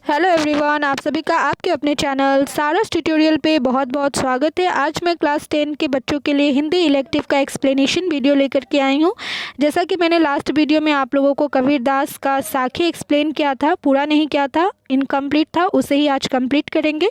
Hello everyone, आप सभी का आपके अपने चैनल सारस ट्यूटोरियल पे बहुत बहुत स्वागत है। आज मैं क्लास 10 के बच्चों के लिए हिंदी इलेक्टिव का एक्सप्लेनेशन वीडियो लेकर के आई हूँ। जैसा कि मैंने लास्ट वीडियो में आप लोगों को कबीरदास का साखी एक्सप्लेन किया था, पूरा नहीं किया था, इनकम्प्लीट था, उसे ही आज कंप्लीट करेंगे।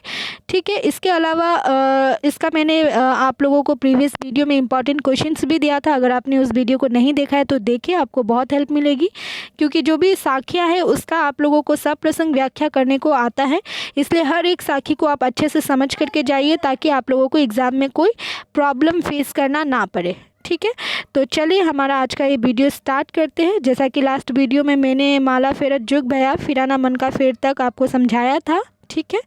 ठीक है, इसके अलावा इसका मैंने आप लोगों को प्रीवियस वीडियो में इंपॉर्टेंट क्वेश्चंस भी दिया था। अगर आपने उस वीडियो को नहीं देखा है तो देखिए, आपको बहुत हेल्प मिलेगी, क्योंकि जो भी साखियाँ है उसका आप लोगों को सब प्रसंग व्याख्या करने को आता है। इसलिए हर एक साखी को आप अच्छे से समझ करके जाइए, ताकि आप लोगों को एग्ज़ाम में कोई प्रॉब्लम फेस करना ना पड़े। ठीक है, तो चलिए हमारा आज का ये वीडियो स्टार्ट करते हैं। जैसा कि लास्ट वीडियो में मैंने माला फेरत जुग भया फिराना मन का फेर तक आपको समझाया था। ठीक है,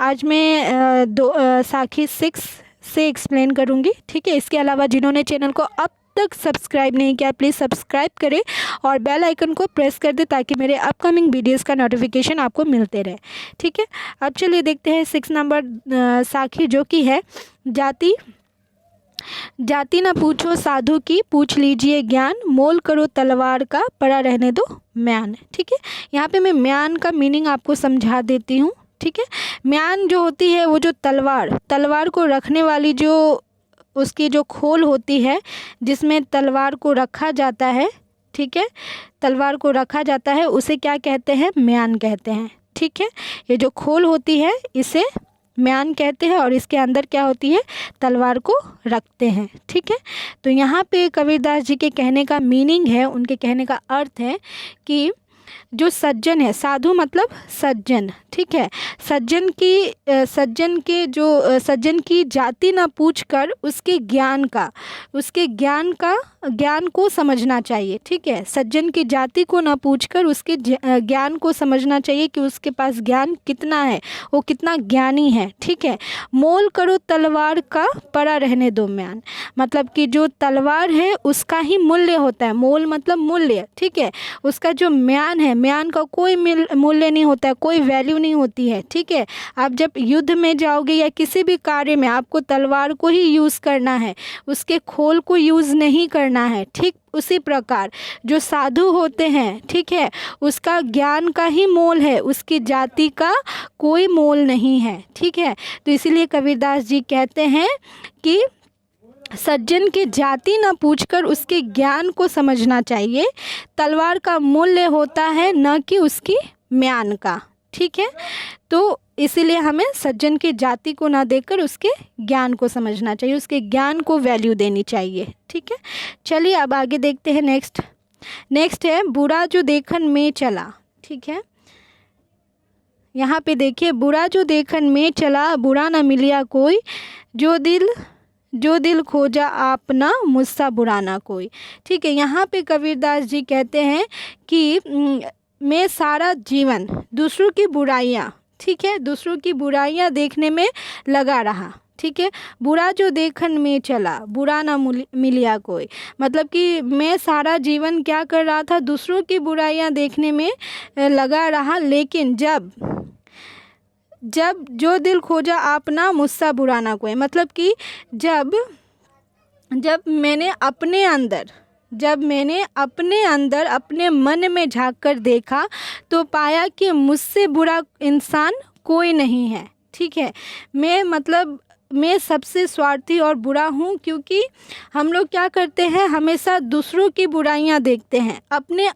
आज मैं साखी 6 से एक्सप्लेन करूँगी। ठीक है, इसके अलावा जिन्होंने चैनल को अब तक सब्सक्राइब नहीं किया, प्लीज़ सब्सक्राइब करें और बेल आइकन को प्रेस कर दें, ताकि मेरे अपकमिंग वीडियोस का नोटिफिकेशन आपको मिलते रहे। ठीक है, अब चलिए देखते हैं 6 नंबर साखी, जो कि है जाति जाति न पूछो साधु की, पूछ लीजिए ज्ञान, मोल करो तलवार का, पड़ा रहने दो म्यान। ठीक है, यहाँ पे मैं म्यान का मीनिंग आपको समझा देती हूँ। ठीक है, म्यान जो होती है वो जो तलवार को रखने वाली जो उसकी जो खोल होती है, जिसमें तलवार को रखा जाता है। ठीक है, तलवार को रखा जाता है, उसे क्या कहते हैं? म्यान कहते हैं। ठीक है, ये जो खोल होती है इसे म्यान कहते हैं, और इसके अंदर क्या होती है? तलवार को रखते हैं। ठीक है, तो यहाँ पे कबीरदास जी के कहने का मीनिंग है, उनके कहने का अर्थ है कि जो सज्जन है, साधु मतलब सज्जन। ठीक है, सज्जन की जाति ना पूछकर उसके ज्ञान को समझना चाहिए। ठीक है, सज्जन की जाति को ना पूछकर उसके ज्ञान को समझना चाहिए कि उसके पास ज्ञान कितना है, वो कितना ज्ञानी है। ठीक है, मोल करो तलवार का, पड़ा रहने दो म्यान, मतलब कि जो तलवार है उसका ही मूल्य होता है। मोल मतलब मूल्य। ठीक है, उसका जो म्यान है, म्यान का कोई मूल्य नहीं होता है, कोई वैल्यू नहीं होती है। ठीक है, आप जब युद्ध में जाओगे या किसी भी कार्य में, आपको तलवार को ही यूज़ करना है, उसके खोल को यूज़ नहीं करना है। ठीक उसी प्रकार जो साधु होते हैं, ठीक है, उसका ज्ञान का ही मोल है, उसकी जाति का कोई मोल नहीं है। ठीक है, तो इसीलिए कबीरदास जी कहते हैं कि सज्जन की जाति न पूछकर उसके ज्ञान को समझना चाहिए। तलवार का मूल्य होता है, न कि उसकी म्यान का। ठीक है, तो इसीलिए हमें सज्जन की जाति को ना देखकर उसके ज्ञान को समझना चाहिए, उसके ज्ञान को वैल्यू देनी चाहिए। ठीक है, चलिए अब आगे देखते हैं। नेक्स्ट है बुरा जो देखन में चला। ठीक है, यहाँ पे देखिए, बुरा जो देखन में चला, बुरा ना मिलिया कोई, जो दिल खोजा आपना, मुझसा बुरा ना कोई। ठीक है, यहाँ पे कबीरदास जी कहते हैं कि मैं सारा जीवन दूसरों की बुराइयाँ, ठीक है, दूसरों की बुराइयाँ देखने में लगा रहा। ठीक है, बुरा जो देखन में चला, बुरा ना मिलिया कोई, मतलब कि मैं सारा जीवन क्या कर रहा था? दूसरों की बुराइयाँ देखने में लगा रहा, लेकिन जब जो दिल खोजा आपना, मुझसा बुरा ना कोई, मतलब कि जब मैंने अपने अंदर अपने मन में झांक कर देखा, तो पाया कि मुझसे बुरा इंसान कोई नहीं है। ठीक है, मैं सबसे स्वार्थी और बुरा हूँ, क्योंकि हम लोग क्या करते हैं? हमेशा दूसरों की बुराइयाँ देखते हैं, अपने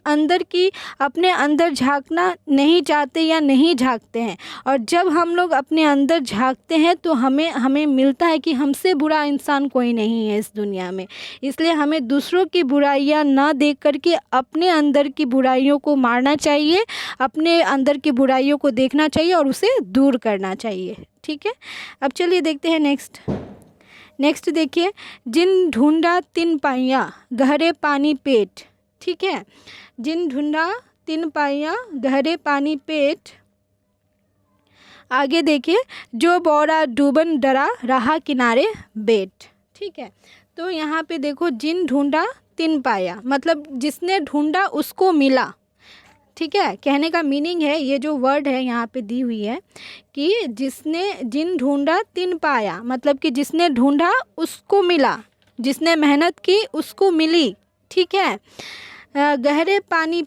अंदर झांकना नहीं चाहते या नहीं झांकते हैं। और जब हम लोग अपने अंदर झांकते हैं तो हमें मिलता है कि हमसे बुरा इंसान कोई नहीं है इस दुनिया में। इसलिए हमें दूसरों की बुराइयाँ ना देख करके अपने अंदर की बुराइयों को मारना चाहिए, अपने अंदर की बुराइयों को देखना चाहिए और उसे दूर करना चाहिए। ठीक है, अब चलिए देखते हैं नेक्स्ट देखिए, जिन ढूंढा तिन पाइया, गहरे पानी पेट। ठीक है, जिन ढूंढा तिन पाइया, गहरे पानी पेट। आगे देखिए, जो बौरा डूबन डरा, रहा किनारे बेट। ठीक है, तो यहाँ पे देखो, जिन ढूंढा तिन पाया, मतलब जिसने ढूंढा उसको मिला। ठीक है, कहने का मीनिंग है, ये जो वर्ड है यहाँ पे दी हुई है कि जिन ढूंढा तिन पाया, मतलब कि जिसने ढूंढा उसको मिला, जिसने मेहनत की उसको मिली। ठीक है, गहरे पानी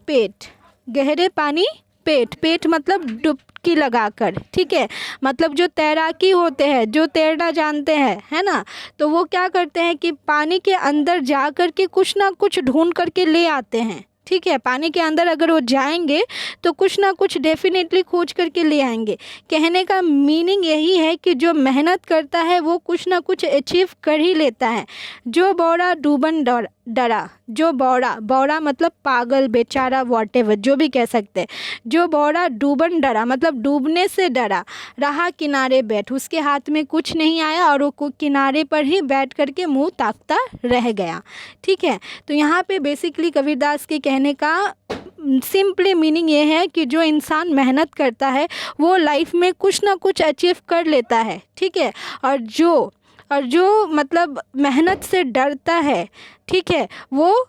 पेट, पेट मतलब डुबकी लगाकर, ठीक है। मतलब जो तैराकी होते हैं, जो तैरना जानते हैं, है ना, तो वो क्या करते हैं कि पानी के अंदर जा कर के कुछ ना कुछ ढूंढ करके ले आते हैं, ठीक है। पानी के अंदर अगर वो जाएंगे तो कुछ ना कुछ डेफिनेटली खोज करके ले आएंगे। कहने का मीनिंग यही है कि जो मेहनत करता है वो कुछ ना कुछ अचीव कर ही लेता है। जो बौड़ा डूबन डरा, जो बौड़ा, बौड़ा मतलब पागल, बेचारा, वॉटेवर, जो भी कह सकते हैं। जो बौड़ा डूबन डरा मतलब डूबने से डरा, रहा किनारे बैठ, उसके हाथ में कुछ नहीं आया और वो किनारे पर ही बैठ करके मुंह ताकता रह गया, ठीक है। तो यहाँ पे बेसिकली कबीरदास के कहने का सिंपली मीनिंग ये है कि जो इंसान मेहनत करता है वो लाइफ में कुछ ना कुछ अचीव कर लेता है, ठीक है। और जो मतलब मेहनत से डरता है, ठीक है, वो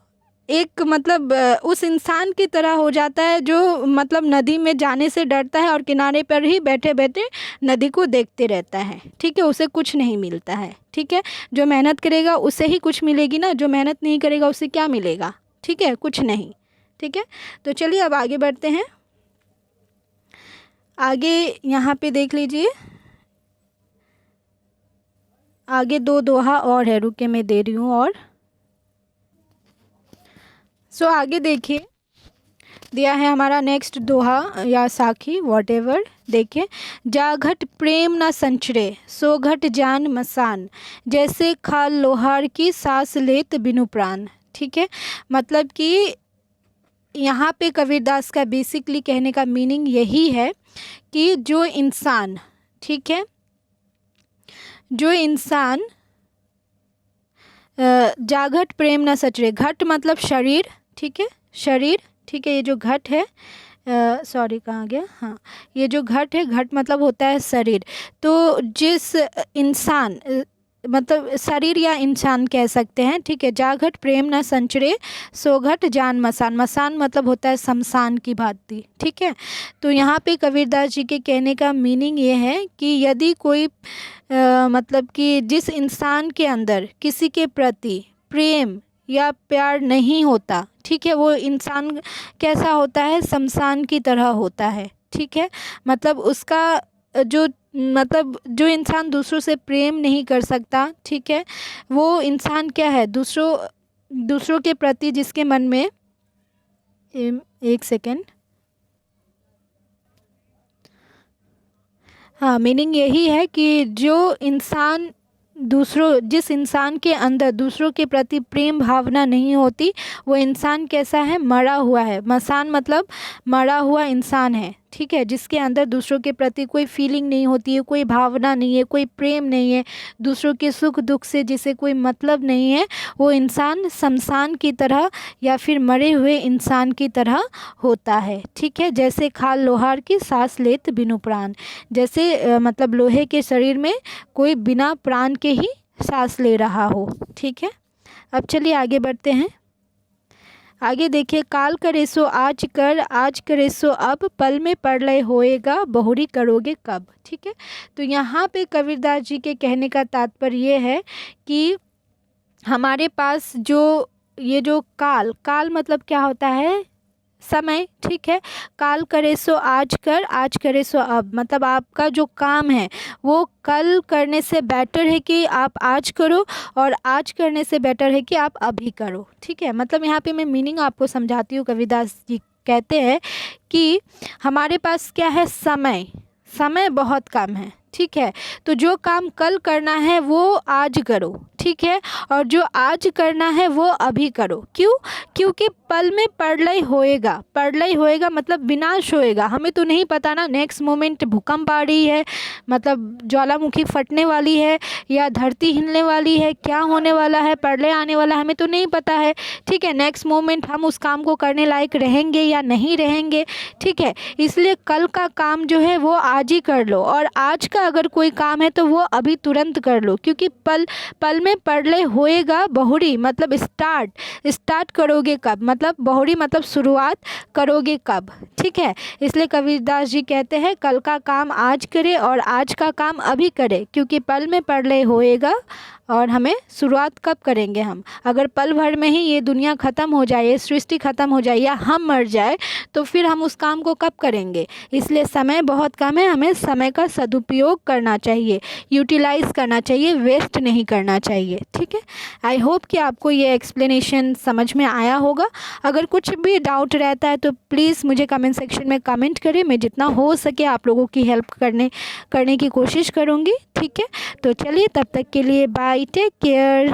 एक मतलब उस इंसान की तरह हो जाता है जो मतलब नदी में जाने से डरता है और किनारे पर ही बैठे बैठे नदी को देखते रहता है, ठीक है। उसे कुछ नहीं मिलता है, ठीक है। जो मेहनत करेगा उसे ही कुछ मिलेगी ना, जो मेहनत नहीं करेगा उसे क्या मिलेगा, ठीक है, कुछ नहीं, ठीक है। तो चलिए अब आगे बढ़ते हैं। आगे यहाँ पे देख लीजिए, आगे 2 दोहा और है, रुके मैं दे रही हूँ। और आगे देखिए, दिया है हमारा नेक्स्ट दोहा या साखी, वॉटेवर। देखिए, जा घट प्रेम न संचरे, सो घट जान मसान, जैसे खाल लोहार की सांस लेत बिनु प्राण, ठीक है। मतलब कि यहाँ पे कबीरदास का बेसिकली कहने का मीनिंग यही है कि जो इंसान, ठीक है, जो इंसान जाघट प्रेम न सचरे, घट मतलब शरीर, ठीक है, शरीर, ठीक है। ये जो घट है, सॉरी कहाँ गया, हाँ, ये जो घट है, घट मतलब होता है शरीर। तो जिस इंसान मतलब शरीर या इंसान कह सकते हैं, ठीक है। जाघट प्रेम न संचरे, सो घट जान मसान, मसान मतलब होता है शमशान की भांति, ठीक है। तो यहाँ पे कबीरदास जी के कहने का मीनिंग ये है कि यदि कोई मतलब कि जिस इंसान के अंदर किसी के प्रति प्रेम या प्यार नहीं होता, ठीक है, वो इंसान कैसा होता है, शमशान की तरह होता है, ठीक है। मतलब उसका जो इंसान दूसरों से प्रेम नहीं कर सकता, ठीक है, वो इंसान क्या है, दूसरों के प्रति जिसके मन में, एक सेकेंड, हाँ, मीनिंग यही है कि जो इंसान जिस इंसान के अंदर दूसरों के प्रति प्रेम भावना नहीं होती, वो इंसान कैसा है, मरा हुआ है। मसान मतलब मरा हुआ इंसान है, ठीक है, जिसके अंदर दूसरों के प्रति कोई फीलिंग नहीं होती है, कोई भावना नहीं है, कोई प्रेम नहीं है, दूसरों के सुख दुख से जिसे कोई मतलब नहीं है, वो इंसान शमशान की तरह या फिर मरे हुए इंसान की तरह होता है, ठीक है। जैसे खाल लोहार की सांस लेत बिनु प्राण, जैसे मतलब लोहे के शरीर में कोई बिना प्राण के ही सांस ले रहा हो, ठीक है। अब चलिए आगे बढ़ते हैं। आगे देखिए, काल करे सो आज कर, आज करे सो अब, पल में प्रलय होएगा, बहुरी करोगे कब, ठीक है। तो यहाँ पे कबीरदास जी के कहने का तात्पर्य ये है कि हमारे पास ये जो काल मतलब क्या होता है, समय, ठीक है। काल करे सो आज कर, आज करे सो अब, मतलब आपका जो काम है वो कल करने से बेटर है कि आप आज करो, और आज करने से बेटर है कि आप अभी करो, ठीक है। मतलब यहाँ पे मैं मीनिंग आपको समझाती हूँ। कबीरदास जी कहते हैं कि हमारे पास क्या है, समय बहुत कम है, ठीक है। तो जो काम कल करना है वो आज करो, ठीक है, और जो आज करना है वो अभी करो। क्यों? क्योंकि पल में प्रलय होएगा मतलब विनाश होएगा। हमें तो नहीं पता ना, नेक्स्ट मोमेंट भूकंप आ रही है, मतलब ज्वालामुखी फटने वाली है या धरती हिलने वाली है, क्या होने वाला है, प्रलय आने वाला है, हमें तो नहीं पता है, ठीक है। नेक्स्ट मोमेंट हम उस काम को करने लायक रहेंगे या नहीं रहेंगे, ठीक है। इसलिए कल का काम जो है वो आज ही कर लो, और आज का अगर कोई काम है तो वो अभी तुरंत कर लो, क्योंकि पल में प्रलय होएगा। बहुरी मतलब स्टार्ट करोगे कब, मतलब बहुरी मतलब शुरुआत करोगे कब, ठीक है। इसलिए कबीरदास जी कहते हैं कल का काम आज करे और आज का काम अभी करे, क्योंकि पल में प्रलय होएगा और हमें शुरुआत कब करेंगे हम? अगर पल भर में ही ये दुनिया ख़त्म हो जाए, ये सृष्टि ख़त्म हो जाए या हम मर जाए तो फिर हम उस काम को कब करेंगे? इसलिए समय बहुत कम है, हमें समय का सदुपयोग करना चाहिए, यूटिलाइज़ करना चाहिए, वेस्ट नहीं करना चाहिए। ठीक है, आई होप कि आपको ये एक्सप्लेनेशन समझ में आया होगा। अगर कुछ भी डाउट रहता है तो प्लीज़ मुझे कमेंट सेक्शन में कमेंट करें, मैं जितना हो सके आप लोगों की हेल्प करने की कोशिश करूँगी। ठीक है, तो चलिए तब तक के लिए बाय, टेक केयर।